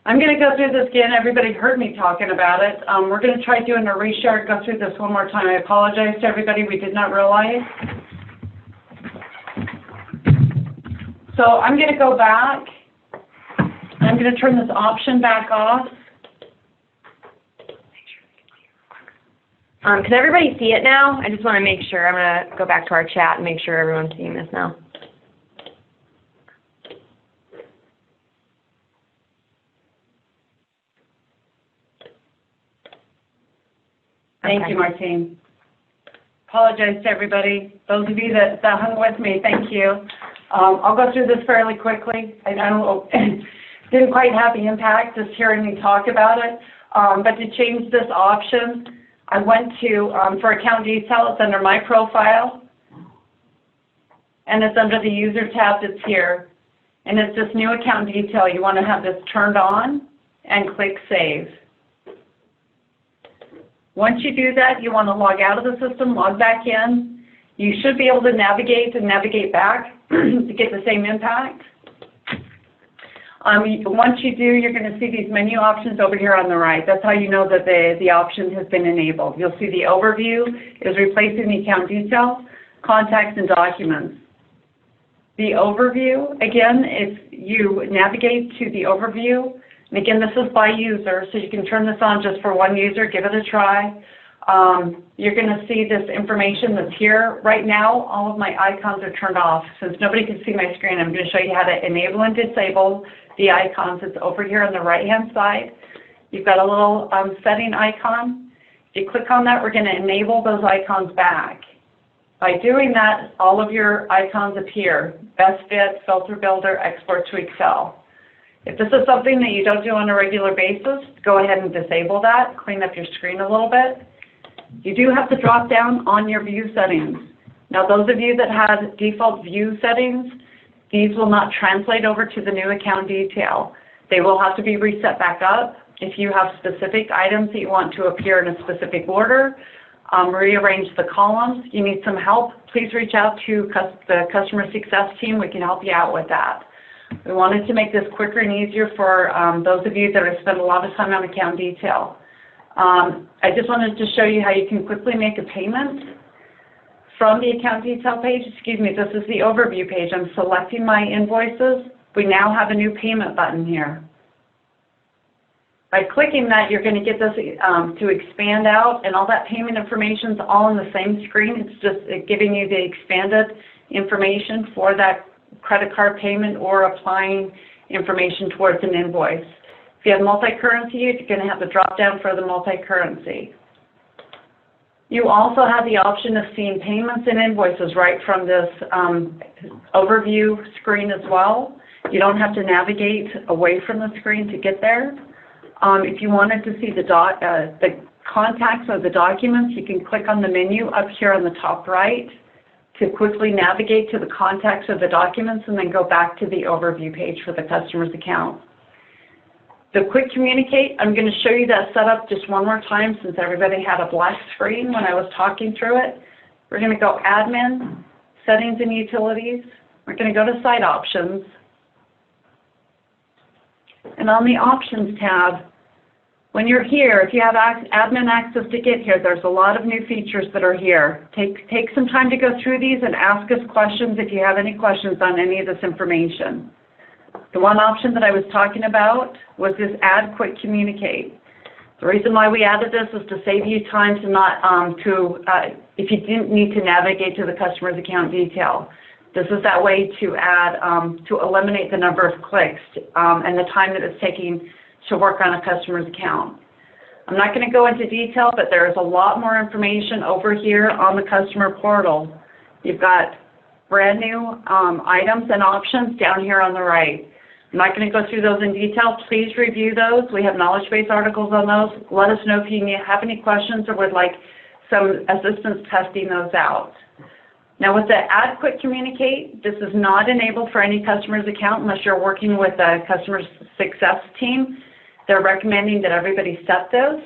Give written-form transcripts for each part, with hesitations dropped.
I'm going to go through this again. Everybody heard me talking about it. We're going to try doing a reshare, go through this one more time. I apologize to everybody. We did not realize. So I'm going to go back. I'm going to turn this option back off. Can everybody see it now? I just want to make sure. I'm going to go back to our chat and make sure everyone's seeing this now. Thank you, Martine. Apologize to everybody. Those of you that hung with me, thank you. I'll go through this fairly quickly. I know didn't quite have the impact just hearing me talk about it. But to change this option, I went to, for account detail, it's under my profile. And it's under the user tab that's here. And it's this new account detail. You want to have this turned on and click save. Once you do that, you want to log out of the system, log back in. You should be able to navigate and navigate back to get the same impact. Once you do, you're going to see these menu options over here on the right. That's how you know that the option has been enabled. You'll see the overview is replacing the account detail, contacts, and documents. The overview, again, if you navigate to the overview, and again, this is by user, so you can turn this on just for one user, give it a try. You're going to see this information that's here. Right now, all of my icons are turned off. Since nobody can see my screen, I'm going to show you how to enable and disable the icons. It's over here on the right-hand side. You've got a little setting icon. If you click on that, we're going to enable those icons back. By doing that, all of your icons appear. Best Fit, Filter Builder, Export to Excel. If this is something that you don't do on a regular basis, go ahead and disable that, clean up your screen a little bit. You do have to drop down on your view settings. Now, those of you that have default view settings, these will not translate over to the new account detail. They will have to be reset back up. If you have specific items that you want to appear in a specific order, rearrange the columns, you need some help, please reach out to the customer success team. We can help you out with that. We wanted to make this quicker and easier for those of you that have spent a lot of time on account detail. I just wanted to show you how you can quickly make a payment from the account detail page. Excuse me, this is the overview page. I'm selecting my invoices. We now have a new payment button here. By clicking that, you're going to get this to expand out, and all that payment information is all on the same screen. It's just giving you the expanded information for that credit card payment or applying information towards an invoice. If you have multi-currency, you're going to have to drop down for the multi-currency. You also have the option of seeing payments and invoices right from this overview screen as well. You don't have to navigate away from the screen to get there. If you wanted to see the contacts or the documents, you can click on the menu up here on the top right to quickly navigate to the contacts of the documents and then go back to the overview page for the customer's account. The Quick Communicate, I'm going to show you that setup just one more time since everybody had a black screen when I was talking through it. We're going to go Admin, Settings and Utilities. We're going to go to Site Options. And on the Options tab, when you're here, if you have admin access to get here, there's a lot of new features that are here. Take some time to go through these and ask us questions if you have any questions on any of this information. The one option that I was talking about was this Add Quick Communicate. The reason why we added this is to save you time to not, if you didn't need to navigate to the customer's account detail. This is that way to add, to eliminate the number of clicks and the time that it's taking to work on a customer's account. I'm not going to go into detail, but there is a lot more information over here on the customer portal. You've got brand new items and options down here on the right. I'm not going to go through those in detail. Please review those. We have knowledge base articles on those. Let us know if you have any questions or would like some assistance testing those out. Now with the Add Quick Communicate, this is not enabled for any customer's account unless you're working with a customer success team. They're recommending that everybody set this.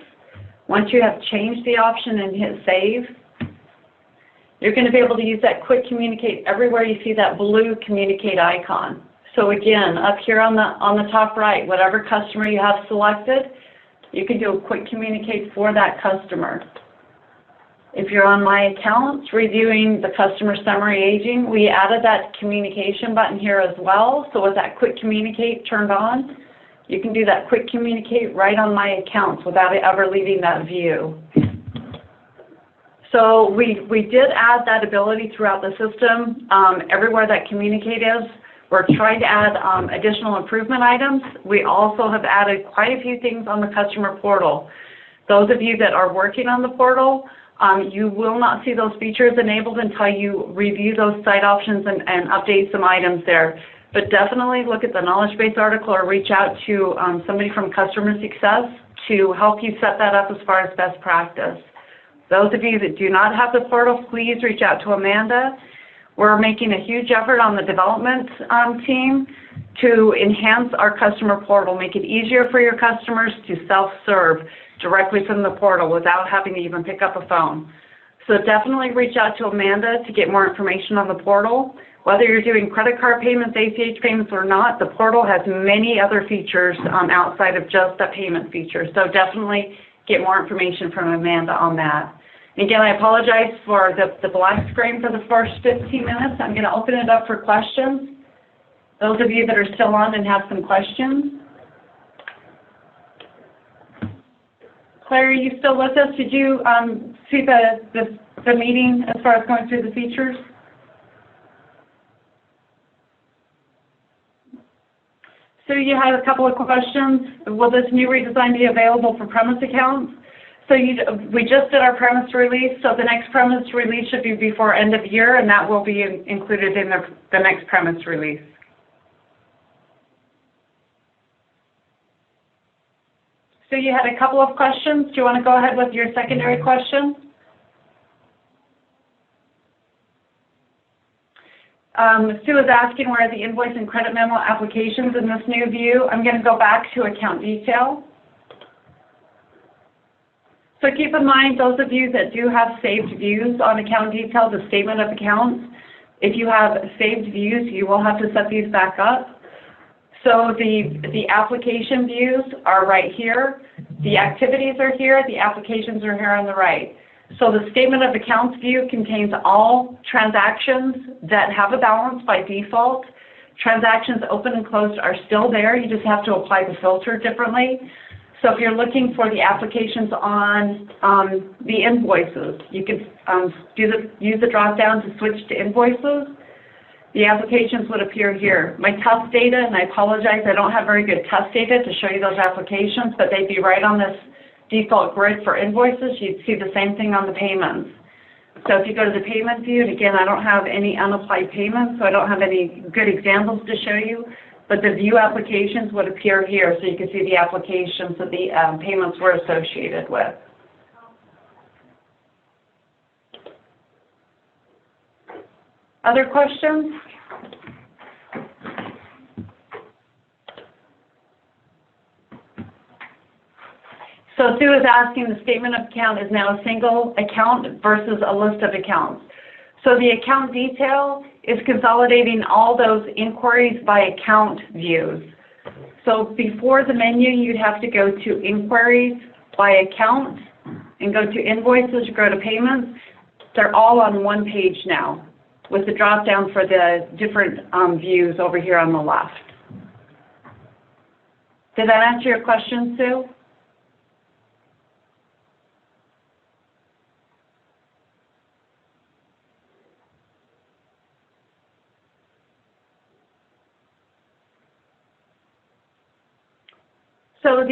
Once you have changed the option and hit save, you're going to be able to use that Quick Communicate everywhere you see that blue Communicate icon. So again, up here on the top right, whatever customer you have selected, you can do a quick communicate for that customer. If you're on My Accounts, reviewing the customer summary aging, we added that communication button here as well. So with that quick communicate turned on, you can do that quick communicate right on My Accounts without ever leaving that view. So we did add that ability throughout the system. Everywhere that communicate is, we're trying to add additional improvement items. We also have added quite a few things on the customer portal. Those of you that are working on the portal, you will not see those features enabled until you review those site options and update some items there. But definitely look at the knowledge base article or reach out to somebody from customer success to help you set that up as far as best practice. Those of you that do not have the portal, please reach out to Amanda. We're making a huge effort on the development team to enhance our customer portal, make it easier for your customers to self-serve directly from the portal without having to even pick up a phone. So definitely reach out to Amanda to get more information on the portal. Whether you're doing credit card payments, ACH payments or not, the portal has many other features outside of just the payment feature. So definitely get more information from Amanda on that. And again, I apologize for the black screen for the first 15 minutes. I'm going to open it up for questions. Those of you that are still on and have some questions. Claire, are you still with us? Did you see the meeting as far as going through the features? So you had a couple of questions. Will this new redesign be available for premise accounts? So we just did our premise release, so the next premise release should be before end of year, and that will be included in the next premise release. So you had a couple of questions. Do you want to go ahead with your secondary question? Sue is asking where are the invoice and credit memo applications in this new view. I'm going to go back to account detail. So keep in mind, those of you that do have saved views on account detail, the statement of accounts, if you have saved views, you will have to set these back up. So the application views are right here. The activities are here. The applications are here on the right. So the statement of accounts view contains all transactions that have a balance by default. Transactions open and closed are still there. You just have to apply the filter differently. So if you're looking for the applications on the invoices, you can use the drop down to switch to invoices. The applications would appear here. My test data, and I apologize, I don't have very good test data to show you those applications, but they'd be right on this default grid for invoices. You'd see the same thing on the payments. So if you go to the payment view, and again, I don't have any unapplied payments, so I don't have any good examples to show you, but the view applications would appear here, so you can see the applications that the payments were associated with. Other questions? So Sue is asking, the statement of account is now a single account versus a list of accounts. So the account detail is consolidating all those inquiries by account views. So before the menu, you'd have to go to inquiries by account and go to invoices, go to payments. They're all on one page now with the drop down for the different views over here on the left. Did that answer your question, Sue? So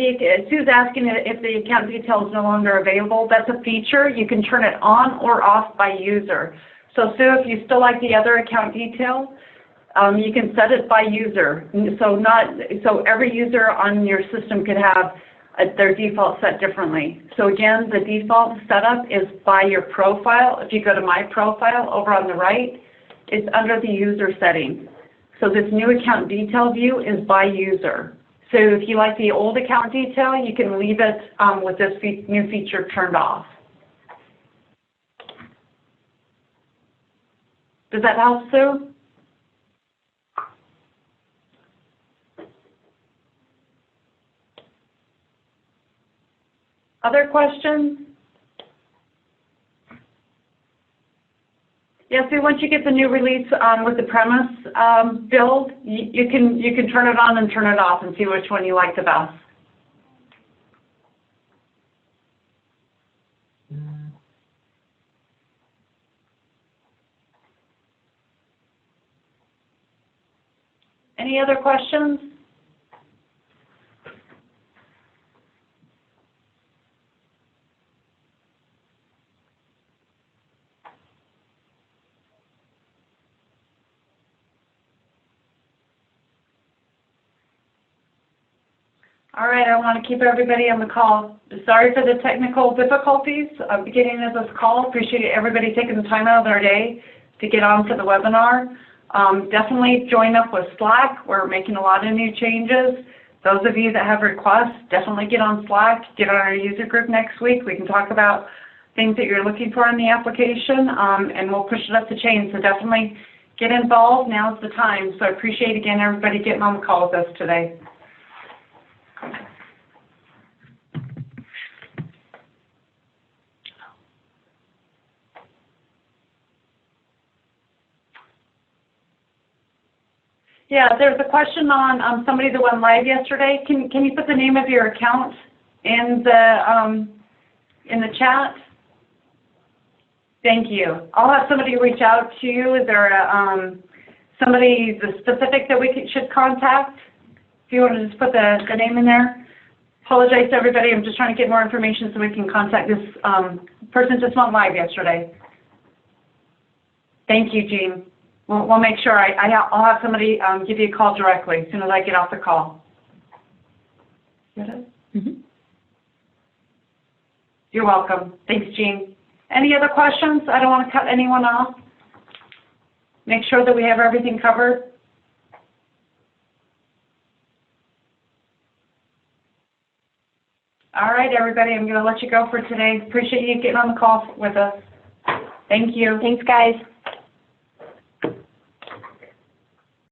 Sue's asking if the account detail is no longer available. That's a feature. You can turn it on or off by user. So Sue, if you still like the other account detail, you can set it by user. So every user on your system could have their default set differently. So again, the default setup is by your profile. If you go to My Profile over on the right, it's under the user setting. So this new account detail view is by user. So if you like the old account detail, you can leave it with this new feature turned off. Does that help, Sue? Other questions? Yeah, so once you get the new release with the premise build, you can turn it on and turn it off and see which one you like the best. Any other questions? All right, I want to keep everybody on the call. Sorry for the technical difficulties of beginning of this call. Appreciate everybody taking the time out of their day to get on to the webinar. Definitely join up with Slack. We're making a lot of new changes. Those of you that have requests, definitely get on Slack, get on our user group next week. We can talk about things that you're looking for in the application, and we'll push it up the chain. So definitely get involved. Now's the time. So I appreciate, again, everybody getting on the call with us today. Yeah, there's a question on somebody that went live yesterday. Can you put the name of your account in the chat? Thank you. I'll have somebody reach out to you. Is there somebody specific that we should contact? If you want to just put the name in there. Apologize to everybody. I'm just trying to get more information so we can contact this person just went live yesterday. Thank you, Jean. We'll make sure I'll have somebody give you a call directly as soon as I get off the call. Is that it? Mm-hmm. You're welcome. Thanks, Jean. Any other questions? I don't want to cut anyone off. Make sure that we have everything covered. All right, everybody, I'm going to let you go for today. Appreciate you getting on the call with us. Thank you. Thanks, guys.